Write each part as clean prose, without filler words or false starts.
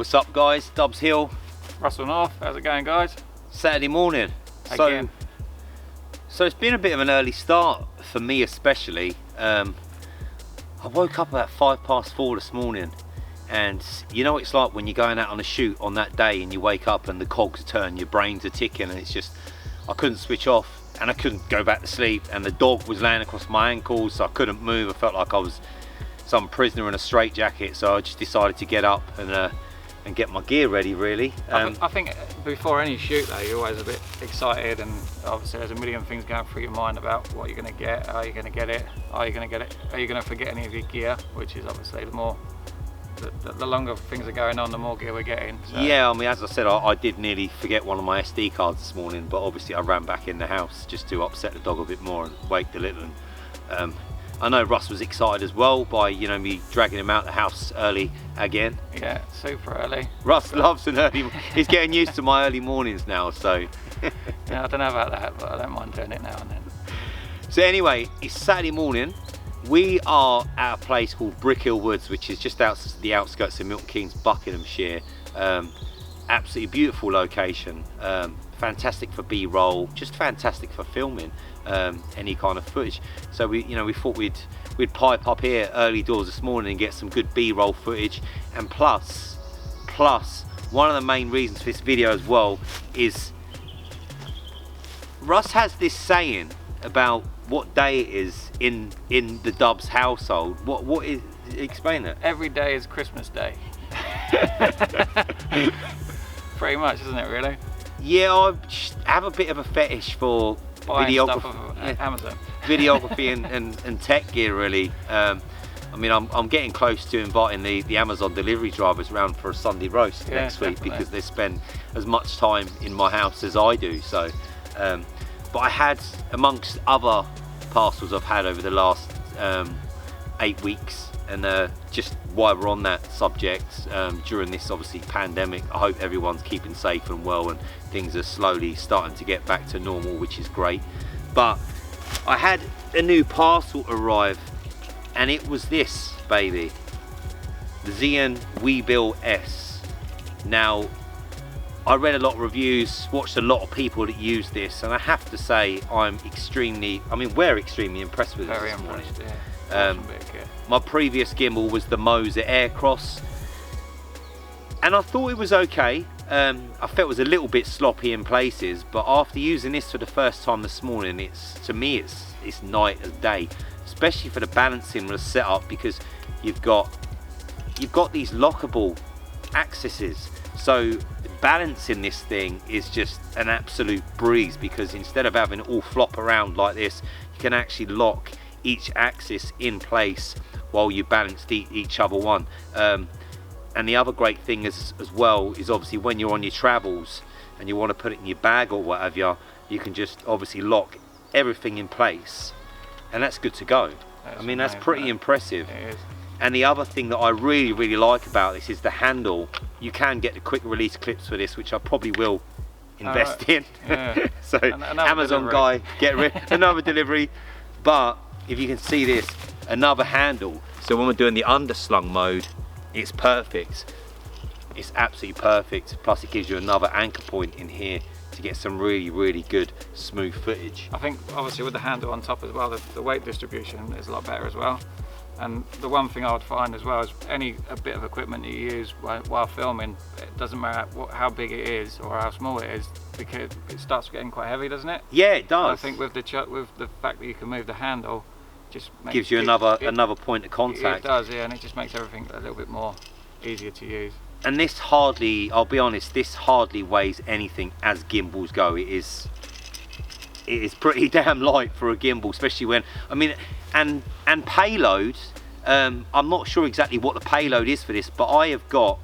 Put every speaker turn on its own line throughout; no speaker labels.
what's up guys? Dubs Hill.
Russell North, how's it going guys?
Saturday morning.
Again.
So it's been a bit of an early start for me especially. I woke up about 4:05 this morning, and you know it's like when you're going out on a shoot on that day and you wake up and the cogs turn, your brains are ticking, and it's just, I couldn't switch off and I couldn't go back to sleep, and the dog was laying across my ankles so I couldn't move. I felt like I was some prisoner in a straitjacket, so I just decided to get up and get my gear ready really.
I think before any shoot though, you're always a bit excited, and obviously there's a million things going through your mind about what you're going to get, how you're going to get it, are you going to forget any of your gear, which is obviously the longer things are going on, the more gear we're getting. So.
Yeah, I mean, as I said, I did nearly forget one of my SD cards this morning, but obviously I ran back in the house just to upset the dog a bit more and wake the little one. I know Russ was excited as well by, you know, me dragging him out the house early again.
Yeah, super early.
Russ loves an early, he's getting used to my early mornings now, so.
Yeah, I don't know about that, but I don't mind doing it now and then.
So anyway, it's Saturday morning. We are at a place called Brickhill Woods, which is just out the outskirts of Milton Keynes, Buckinghamshire. Absolutely beautiful location. Fantastic for B-roll, just fantastic for filming any kind of footage. So we thought we'd pipe up here early doors this morning and get some good B-roll footage. And plus, one of the main reasons for this video as well is Russ has this saying about what day it is in the Dubs household. What is? Explain that.
Every day is Christmas Day. Pretty much, isn't it? Really.
Yeah, I have a bit of a fetish for
buying
videography,
stuff off Amazon.
videography and tech gear really. I mean, I'm getting close to inviting the Amazon delivery drivers around for a Sunday roast next week,
definitely.
because they spend as much time in my house as I do. So, but I had, amongst other parcels I've had over the last 8 weeks, and just while we're on that subject, during this obviously pandemic, I hope everyone's keeping safe and well, and things are slowly starting to get back to normal, which is great. But I had a new parcel arrive, and it was this baby, the Zhiyun Weebill S. Now, I read a lot of reviews, watched a lot of people that use this, and I have to say we're extremely impressed with
Very
this this morning.
impressed, yeah. Awesome bit of kit.
My previous gimbal was the Moser Aircross, and I thought it was okay. I felt it was a little bit sloppy in places, but after using this for the first time this morning, to me it's night as day, especially for the balancing with the setup, because you've got these lockable axes, so balancing this thing is just an absolute breeze, because instead of having it all flop around like this, you can actually lock each axis in place while you balance each other one. And the other great thing as well is obviously when you're on your travels and you want to put it in your bag or whatever, you can just obviously lock everything in place, and that's good to go. I mean, that's pretty impressive.
It is.
And the other thing that I really like about this is the handle. You can get the quick release clips for this, which I probably will invest in.
Yeah.
So Amazon
delivery.
guy, get another delivery. But if you can see this, another handle. So when we're doing the underslung mode, it's perfect. It's absolutely perfect. Plus it gives you another anchor point in here to get some really good smooth footage.
I think obviously with the handle on top as well, the weight distribution is a lot better as well. And the one thing I would find as well is a bit of equipment you use while filming, it doesn't matter how big it is or how small it is, because it starts getting quite heavy, doesn't it?
Yeah, it does.
And I think with the fact that you can move the handle, just
gives you another point of contact.
It does, yeah, and it just makes everything a little bit more easier to use.
And this hardly, I'll be honest, this hardly weighs anything as gimbals go. It is pretty damn light for a gimbal, especially when, I mean, and payload, I'm not sure exactly what the payload is for this, but I have got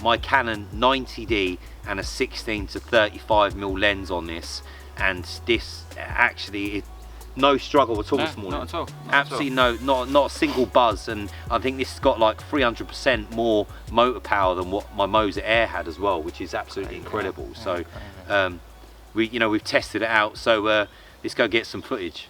my Canon 90D and a 16 to 35mm lens on this, and this actually, no struggle at all this morning.
Not at all.
Absolutely not a single buzz, and I think this has got like 300% more motor power than what my Moser Air had as well, which is absolutely incredible. So we've tested it out, so let's go get some footage.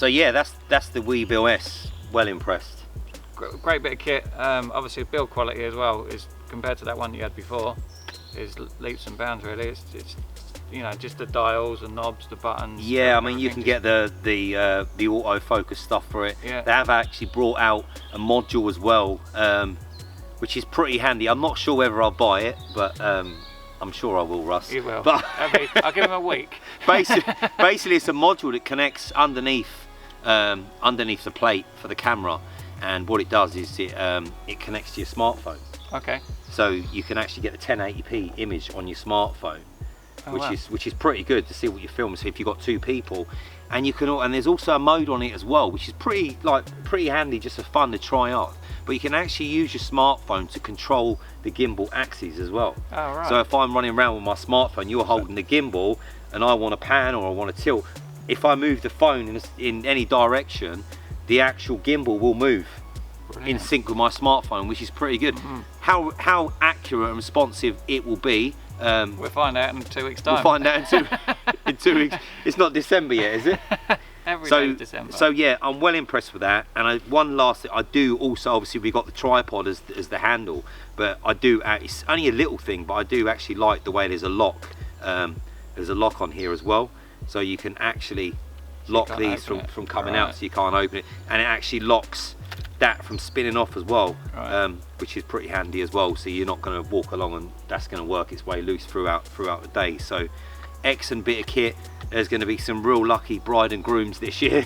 yeah, that's the Weebill S. Well impressed.
Great bit of kit. Obviously build quality as well is, compared to that one you had before, is leaps and bounds really. It's you know, just the dials, the knobs, the buttons.
Yeah, I mean, you can get the autofocus stuff for it.
Yeah.
They have actually brought out a module as well, which is pretty handy. I'm not sure whether I'll buy it, but I'm sure I will, Russ.
You will.
But
I'll give him a week.
basically, it's a module that connects underneath the plate for the camera, and what it does is it connects to your smartphone.
Okay.
So you can actually get the 1080p image on your smartphone. Which is pretty good to see what you film. So if you've got two people, and there's also a mode on it as well, which is pretty handy, just for fun to try out. But you can actually use your smartphone to control the gimbal axes as well.
Oh, right.
So if I'm running around with my smartphone, you're holding the gimbal, and I want to pan or I want to tilt. If I move the phone in any direction, the actual gimbal will move. Brilliant. In sync with my smartphone, which is pretty good. How accurate and responsive it will be.
We'll find out in 2 weeks' time.
We'll find out in 2 weeks. It's not December yet, is it?
Every day is December.
So yeah, I'm well impressed with that. And one last thing, I do also, obviously we got the tripod as the handle, but I do, it's only a little thing, but I do actually like the way there's a lock. There's a lock on here as well, so you can actually lock these from coming out, so you can't open it, and it actually locks that from spinning off as well, which is pretty handy as well, so you're not going to walk along and that's going to work its way loose throughout the day. So excellent bit of kit. There's going to be some real lucky bride and grooms this year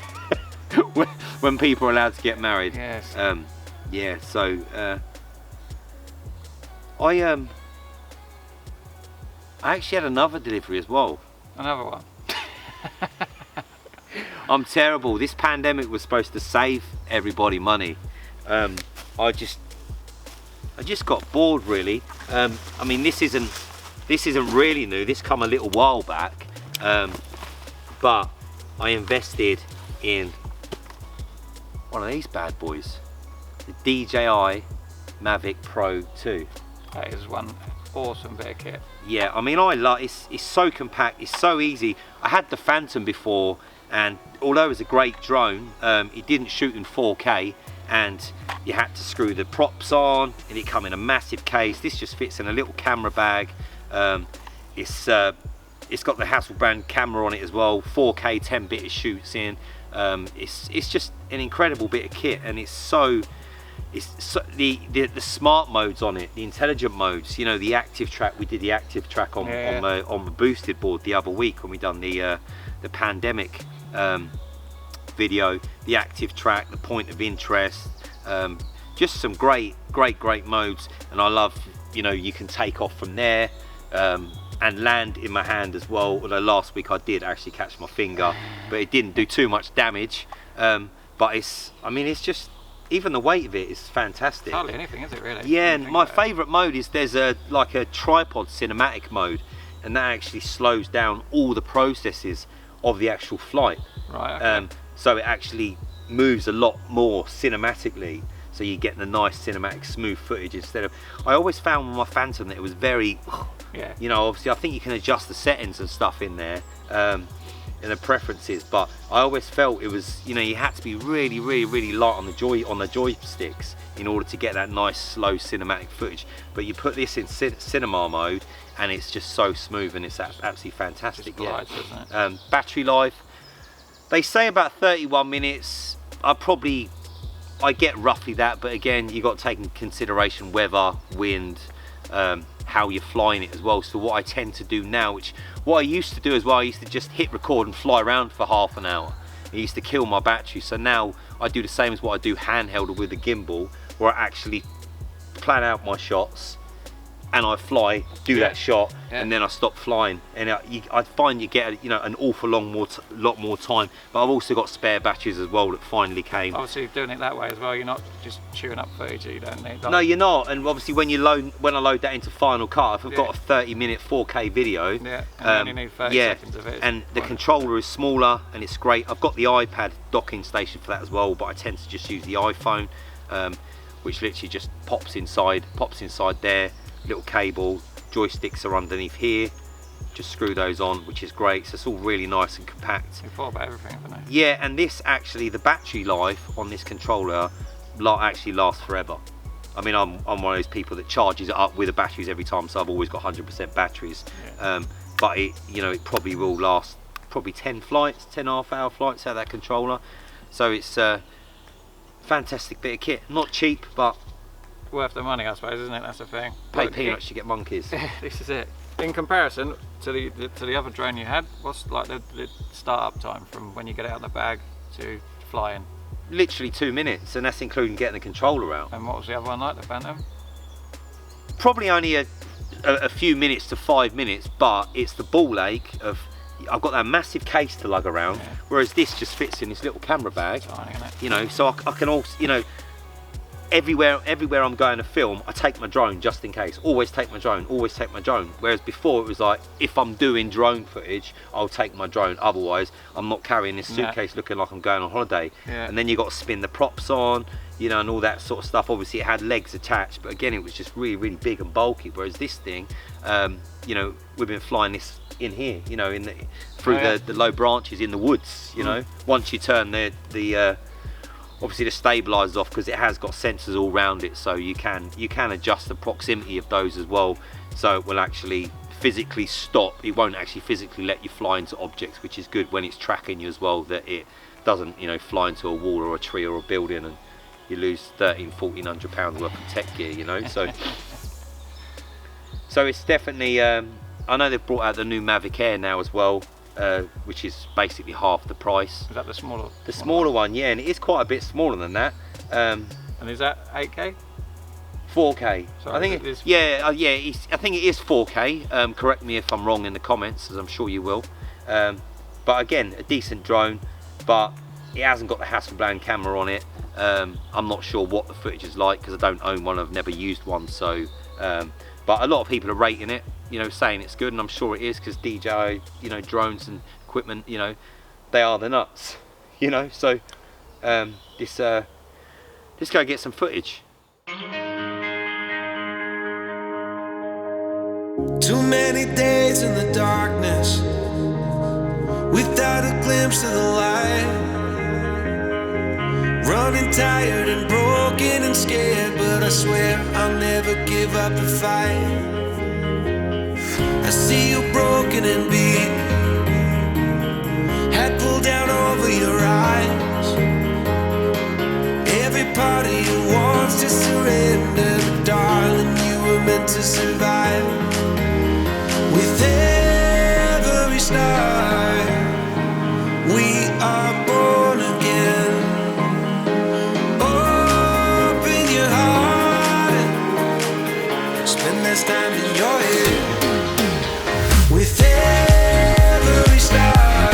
when people are allowed to get married.
Yes.
Yeah, so I actually had another delivery as well.
Another one.
I'm terrible. This pandemic was supposed to save everybody money. I just got bored really. I mean, this isn't really new. This come a little while back, but I invested in one of these bad boys, the DJI Mavic Pro 2.
That is one awesome bit of kit.
Yeah, I mean, I like it's so compact. It's so easy. I had the Phantom before, and although it was a great drone, it didn't shoot in 4K, and you had to screw the props on, and it come in a massive case. This just fits in a little camera bag. It's got the Hasselblad camera on it as well, 4K 10-bit it shoots in. It's just an incredible bit of kit, and the smart modes on it, the intelligent modes, you know, the active track. We did the active track on the boosted board the other week when we done the pandemic video. The active track, the point of interest, just some great modes. And I love, you know, you can take off from there and land in my hand as well, although last week I did actually catch my finger, but it didn't do too much damage. But it's just, even the weight of it is fantastic.
Hardly anything, is it really?
Yeah, and my favourite mode is there's like a tripod cinematic mode, and that actually slows down all the processes of the actual flight.
Right. Okay.
So it actually moves a lot more cinematically, so you get the nice cinematic smooth footage instead of. I always found with my Phantom that it was very, you know, obviously I think you can adjust the settings and stuff in there. In the preferences, but I always felt it was, you know, you had to be really light on the joysticks in order to get that nice slow cinematic footage. But you put this in cinema mode and it's just so smooth, and it's absolutely fantastic.
Glides, doesn't it?
Battery life, they say about 31 minutes. I get roughly that, but again, you got to take into consideration weather, wind, how you're flying it as well. So what I tend to do now, what I used to do as well, I used to just hit record and fly around for half an hour. It used to kill my battery. So now I do the same as what I do handheld with the gimbal, where I actually plan out my shots and I fly, do that shot, and then I stop flying. And I find you get, you know, an awful lot more time. But I've also got spare batteries as well that finally came.
Obviously, doing it that way as well, you're not just chewing up footage that you don't need.
No, you're not. And obviously, when I load that into Final Cut, if I've got a 30-minute 4K video,
and then you need 30 seconds of it.
And the controller is smaller, and it's great. I've got the iPad docking station for that as well, but I tend to just use the iPhone, which literally just pops inside there. Little cable, joysticks are underneath here, just screw those on, which is great. So it's all really nice and compact.
You thought about everything, haven't you?
Yeah, and this actually, the battery life on this controller actually lasts forever. I mean, I'm one of those people that charges it up with the batteries every time, so I've always got 100% batteries. Yeah. But it, you know, it probably will last probably 10 half-hour flights out of that controller. So it's a fantastic bit of kit. Not cheap, but
worth the money, I suppose, isn't it? That's the thing.
Pay peanuts, you get monkeys.
This is it. In comparison to the other drone you had, what's like the start-up time from when you get it out of the bag to flying?
Literally 2 minutes, and that's including getting the controller out.
And what was the other one like, the Phantom?
Probably only a few minutes to 5 minutes, but it's the ball ache of, I've got that massive case to lug around, yeah. Whereas this just fits in this little camera bag.
Tiny, isn't it?
You know, so I can also, you know, everywhere I'm going to film, I take my drone just in case. Always take my drone, always take my drone. Whereas before it was like, if I'm doing drone footage, I'll take my drone. Otherwise, I'm not carrying this suitcase looking like I'm going on holiday. Yeah. And then you got to spin the props on, you know, and all that sort of stuff. Obviously it had legs attached, but again, it was just really, really big and bulky. Whereas this thing, you know, we've been flying this in here, you know, through the low branches in the woods, you know. Once you turn the obviously the stabilizer's off, because it has got sensors all around it, so you can adjust the proximity of those as well, so it will actually physically stop. It won't actually physically let you fly into objects, which is good when it's tracking you as well, that it doesn't, you know, fly into a wall or a tree or a building and you lose £1,300–1,400 worth of tech gear, you know. So so it's definitely I know they've brought out the new Mavic Air now as well, which is basically half the price.
Is that the smaller?
The smaller one, yeah, and it is quite a bit smaller than that.
And is that 8K?
4K.
Sorry,
I think I think it is 4K. Correct me if I'm wrong in the comments, as I'm sure you will. But again, a decent drone, but it hasn't got the Hasselblad camera on it. I'm not sure what the footage is like because I don't own one. I've never used one, so. But a lot of people are rating it, you know, saying it's good, and I'm sure it is, because DJI, you know, drones and equipment, you know, they are the nuts, you know. So let's go get some footage.
Too many days in the darkness without a glimpse of the light, running tired and broken and scared, but I swear I'll never give up the fight. I see you broken and beat, head pulled down over your eyes. Every part of you wants to surrender, but darling, you were meant to survive. With every star, we are born again. Open your heart, spend less time in your head. With every star,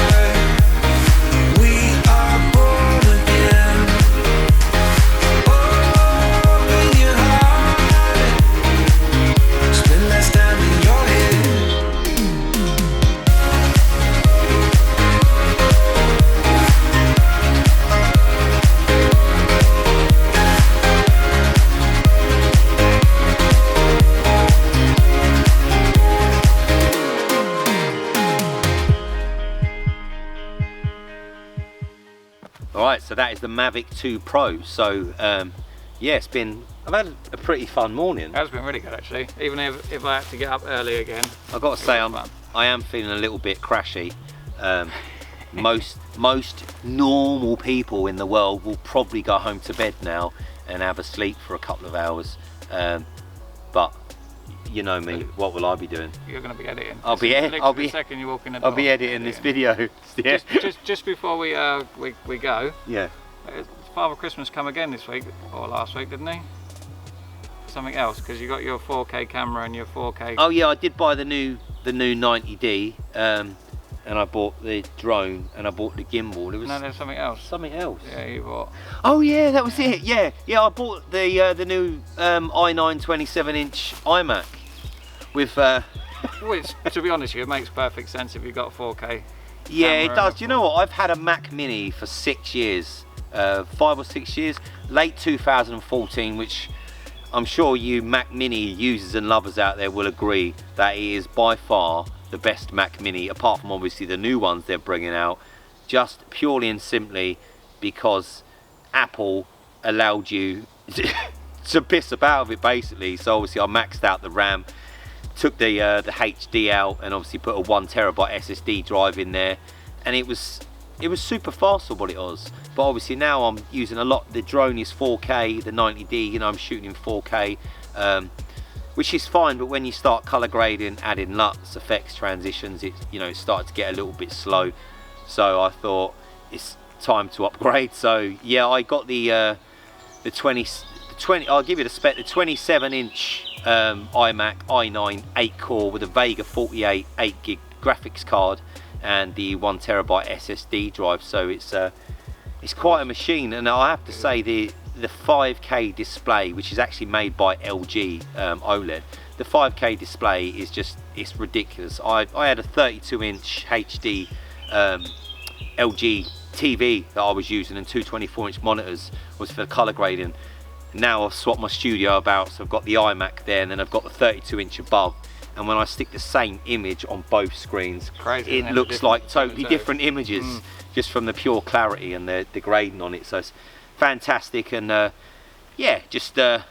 we are born again. Open your heart, spend less time in your head.
Alright, so that is the Mavic 2 Pro. So yeah, I've had a pretty fun morning.
That's been really good actually, even if I had to get up early again.
I've got to say, I am feeling a little bit crashy. Most normal people in the world will probably go home to bed now and have a sleep for a couple of hours. But you know me, what will I be doing?
You're going to be editing.
I'll be
second you walk in the door.
I'll be editing this video. Yeah.
Just before we go.
Yeah.
Father Christmas come again this week or last week, didn't he? Something else, because you got your 4K camera and your 4K.
Oh yeah, I did buy the new 90D, and I bought the drone and I bought the gimbal.
No, there's something else.
Something else.
Yeah, you bought.
Oh yeah, that was it. Yeah, I bought the new i9 27-inch iMac with.
Which, to be honest with you, it makes perfect sense if you've got 4K.
Yeah, it does. Do you know what? I've had a Mac Mini for 6 years, 5 or 6 years, late 2014, which I'm sure you Mac Mini users and lovers out there will agree that it is by far the best Mac Mini, apart from obviously the new ones they're bringing out, just purely and simply because Apple allowed you to piss about with it basically. So obviously I maxed out the RAM, took the HD out, and obviously put a 1TB SSD drive in there, and it was super fast for what it was. But obviously now I'm using a lot. The drone is 4K, the 90D, you know, I'm shooting in 4K, which is fine. But when you start color grading, adding LUTs, effects, transitions, it, you know, it started to get a little bit slow. So I thought it's time to upgrade. So yeah, I got the 20. I'll give you the spec. The 27-inch iMac i9 8-core with a Vega 48 8GB graphics card and the 1TB SSD drive. So it's quite a machine. And I have to say the 5K display, which is actually made by LG OLED, the 5K display is just, it's ridiculous. I had a 32-inch HD LG TV that I was using, and 224-inch monitors was for color grading. Now I've swapped my studio about, so I've got the iMac there, and then I've got the 32-inch above, and when I stick the same image on both screens,
crazy,
it looks like totally different images, just from the pure clarity and the grading on it. So it's fantastic. And yeah, just I'm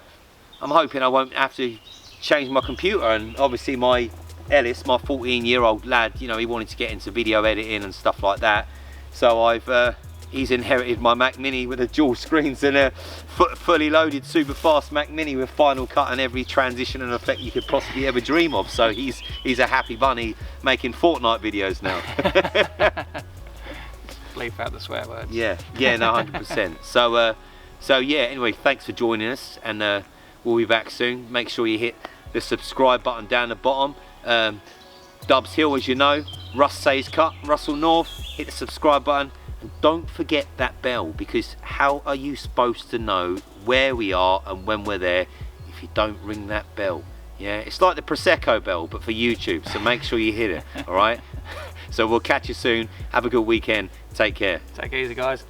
hoping I won't have to change my computer. And obviously my Ellis, my 14-year-old lad, you know, he wanted to get into video editing and stuff like that, so he's inherited my Mac Mini with the dual screens and a fully loaded super fast Mac Mini with Final Cut and every transition and effect you could possibly ever dream of. So he's a happy bunny making Fortnite videos now.
Bleep out the swear words.
Yeah, no, 100%. So yeah, anyway, thanks for joining us, and we'll be back soon. Make sure you hit the subscribe button down the bottom. Dubs Hill, as you know, Russ Says Cut, Russell North, hit the subscribe button. And don't forget that bell, because how are you supposed to know where we are and when we're there if you don't ring that bell? Yeah, it's like the Prosecco bell, but for YouTube, so make sure you hit it, all right? So we'll catch you soon. Have a good weekend. Take care.
Take it easy, guys.